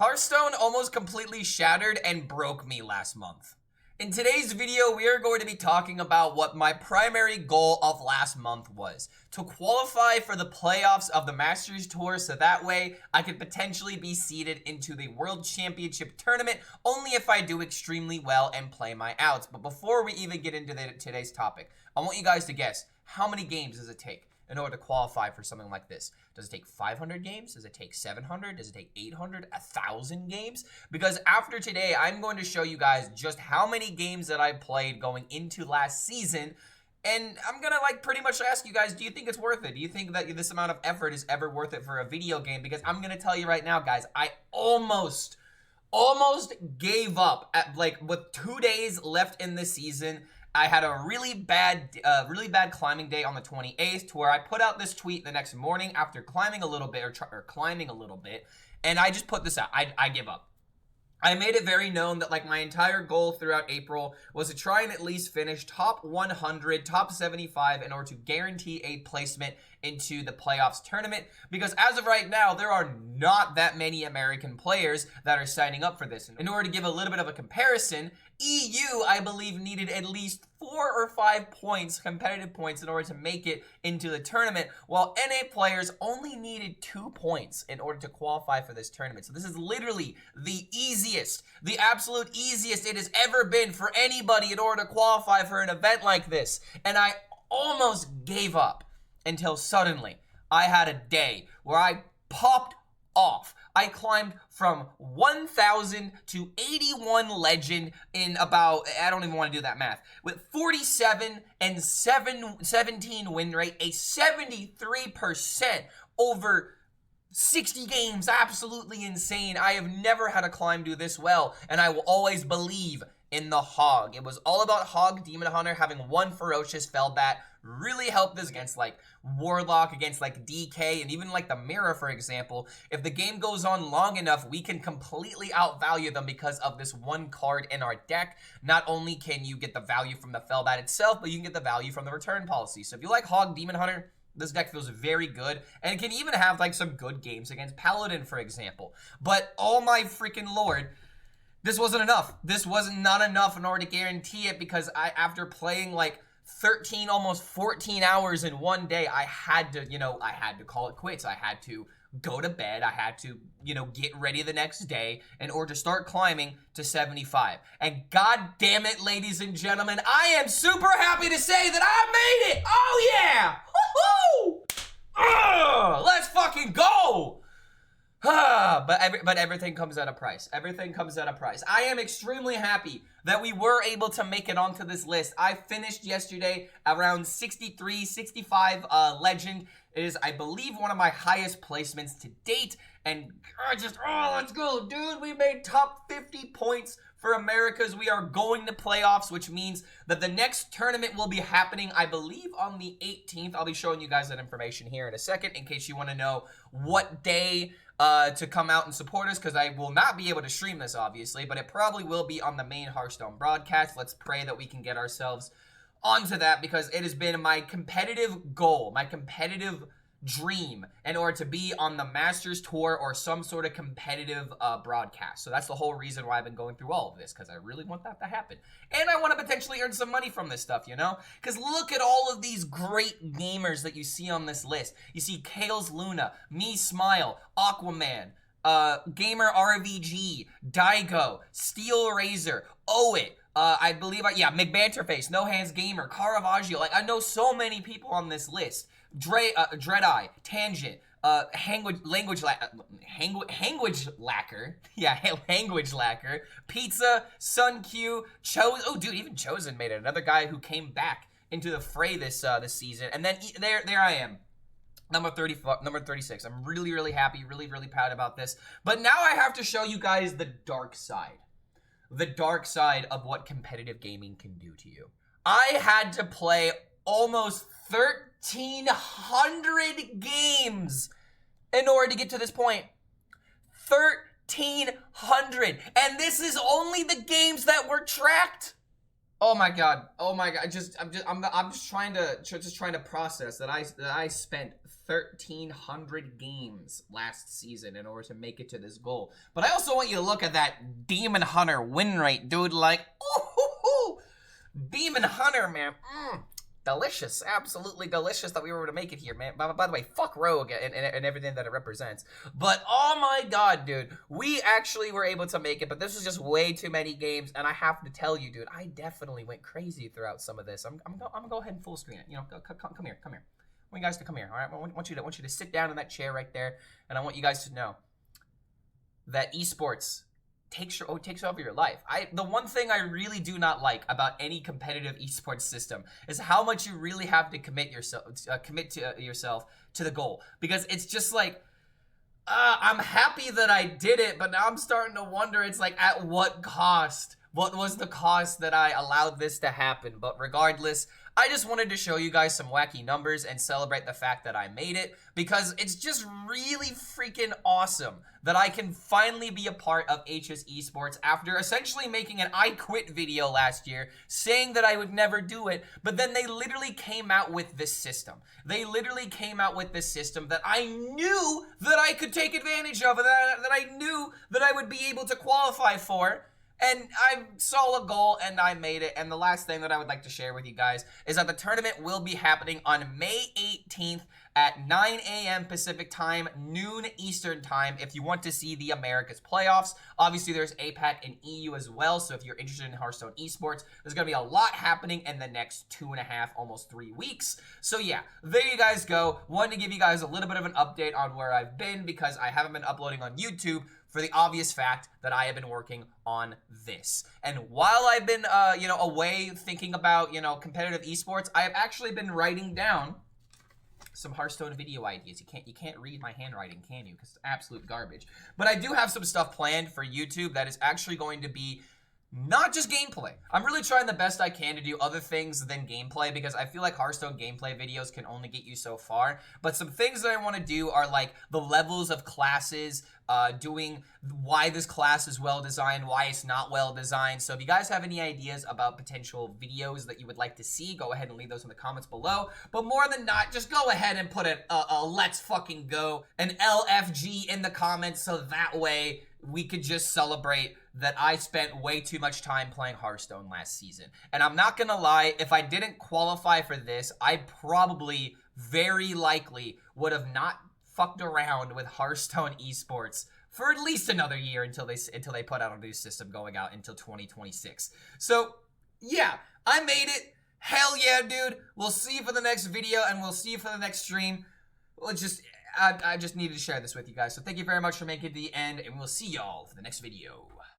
Hearthstone almost completely shattered and broke me last month. In today's video, we are going to be talking about what my primary goal of last month was. To qualify for the playoffs of the Masters Tour so that way I could potentially be seeded into the World Championship Tournament only if I do extremely well and play my outs. But before we even get into today's topic, I want you guys to guess, how many games does it take in order to qualify for something like this? Does it take 500 games? Does it take 700? Does it take 800? 1,000 games? Because after today, I'm going to show you guys just how many games that I played going into last season. And I'm going to pretty much ask you guys, do you think it's worth it? Do you think that this amount of effort is ever worth it for a video game? Because I'm going to tell you right now, guys, I almost gave up at with 2 days left in the season. I had a really bad climbing day on the 28th to where I put out this tweet the next morning after climbing a little bit or climbing a little bit, and I just put this out. I give up. I made it very known that my entire goal throughout April was to try and at least finish top 100, top 75 in order to guarantee a placement into the playoffs tournament, because as of right now, there are not that many American players that are signing up for this. In order to give a little bit of a comparison, EU, I believe, needed at least 4 or 5 points, competitive points, in order to make it into the tournament, while NA players only needed 2 points in order to qualify for this tournament. So this is literally the easiest, the absolute easiest it has ever been for anybody in order to qualify for an event like this. And I almost gave up until suddenly I had a day where I popped off. I climbed from 1,000 to 81 legend in about, I don't even want to do that math, with 47 and 17 win rate, a 73% over 60 games. Absolutely insane. I have never had a climb do this well, and I will always believe in the Hog. It was all about Hog Demon Hunter having one ferocious Fellbat really helped us against Warlock, against DK, and even the Mirror, for example. If the game goes on long enough, we can completely outvalue them because of this one card in our deck. Not only can you get the value from the Fellbat itself, but you can get the value from the return policy. So if you like Hog Demon Hunter, this deck feels very good, and it can even have some good games against Paladin, for example. But oh my freaking lord, this wasn't enough. This was not enough in order to guarantee it, because after playing 13, almost 14 hours in one day, I had to call it quits. I had to go to bed. I had to, get ready the next day in order to start climbing to 75. And god damn it, ladies and gentlemen, I am super happy to say that I made it! Oh yeah! Woohoo! Let's fucking go! But everything comes at a price. Everything comes at a price. I am extremely happy that we were able to make it onto this list. I finished yesterday around 63, 65 legend. It is, I believe, one of my highest placements to date. And let's go, dude. We made top 50 points for Americas. We are going to playoffs, which means that the next tournament will be happening, I believe, on the 18th. I'll be showing you guys that information here in a second in case you want to know what day to come out and support us, because I will not be able to stream this, obviously, but it probably will be on the main Hearthstone broadcast. Let's pray that we can get ourselves onto that, because it has been my competitive goal, my competitive dream, in order to be on the Masters Tour or some sort of competitive broadcast. So that's the whole reason why I've been going through all of this, because I really want that to happen. And I want to potentially earn some money from this stuff, Because look at all of these great gamers that you see on this list. You see Kales Luna, Me Smile, Aquaman, Gamer RVG, Daigo, Steel Razor, Owit, I believe, McBanterface, No Hands Gamer, Caravaggio. I know so many people on this list. Dreadeye, Tangent, Language Lacquer, Language Lacquer, Pizza, Sun Q, Chosen. Oh, dude, even Chosen made it. Another guy who came back into the fray this season. And then there I am. Number 36. I'm really, really happy, really, really proud about this. But now I have to show you guys the dark side. The dark side of what competitive gaming can do to you. I had to play almost 1,300 games in order to get to this point. 1,300. And this is only the games that were tracked. Oh my god. I'm just trying to process that I spent 1,300 games last season in order to make it to this goal. But I also want you to look at that Demon Hunter win rate, dude. Like, ooh, Demon Hunter, man. Delicious, absolutely delicious that we were able to make it here, man. By the way, fuck Rogue and everything that it represents. But oh my god, dude, we actually were able to make it, but this was just way too many games, and I have to tell you, dude, I definitely went crazy throughout some of this. I'm gonna go ahead and full screen it. You know, come here. I want you guys to come here, all right? I want you to sit down in that chair right there, and I want you guys to know that esports takes over your life. The one thing I really do not like about any competitive esports system is how much you really have to commit yourself to the goal, because it's just like I'm happy that I did it, but now I'm starting to wonder, it's like, at what cost? What was the cost that I allowed this to happen? But regardless, I just wanted to show you guys some wacky numbers and celebrate the fact that I made it, because it's just really freaking awesome that I can finally be a part of HS Esports after essentially making an I quit video last year saying that I would never do it, but then they literally came out with this system. They literally came out with this system that I knew that I could take advantage of, and that I knew that I would be able to qualify for. And I saw a goal and I made it. And the last thing that I would like to share with you guys is that the tournament will be happening on May 18th at 9 a.m. Pacific time, noon Eastern time, if you want to see the Americas playoffs. Obviously, there's APAC and EU as well, so if you're interested in Hearthstone esports, there's going to be a lot happening in the next 2.5, almost 3 weeks. So yeah, there you guys go. Wanted to give you guys a little bit of an update on where I've been, because I haven't been uploading on YouTube for the obvious fact that I have been working on this. And while I've been, away thinking about, competitive esports, I have actually been writing down some Hearthstone video ideas. You can't read my handwriting, can you? Because it's absolute garbage. But I do have some stuff planned for YouTube that is actually going to be not just gameplay. I'm really trying the best I can to do other things than gameplay, because I feel like Hearthstone gameplay videos can only get you so far. But some things that I want to do are like the levels of classes, doing why this class is well designed, why it's not well designed. So if you guys have any ideas about potential videos that you would like to see, go ahead and leave those in the comments below. But more than not, just go ahead and put a let's fucking go, an LFG in the comments, so that way we could just celebrate that I spent way too much time playing Hearthstone last season. And I'm not gonna lie, if I didn't qualify for this, I probably, very likely, would have not fucked around with Hearthstone esports for at least another year until they put out a new system going out until 2026. So yeah, I made it. Hell yeah, dude. We'll see you for the next video, and we'll see you for the next stream. I just needed to share this with you guys. So thank you very much for making it to the end, and we'll see y'all for the next video.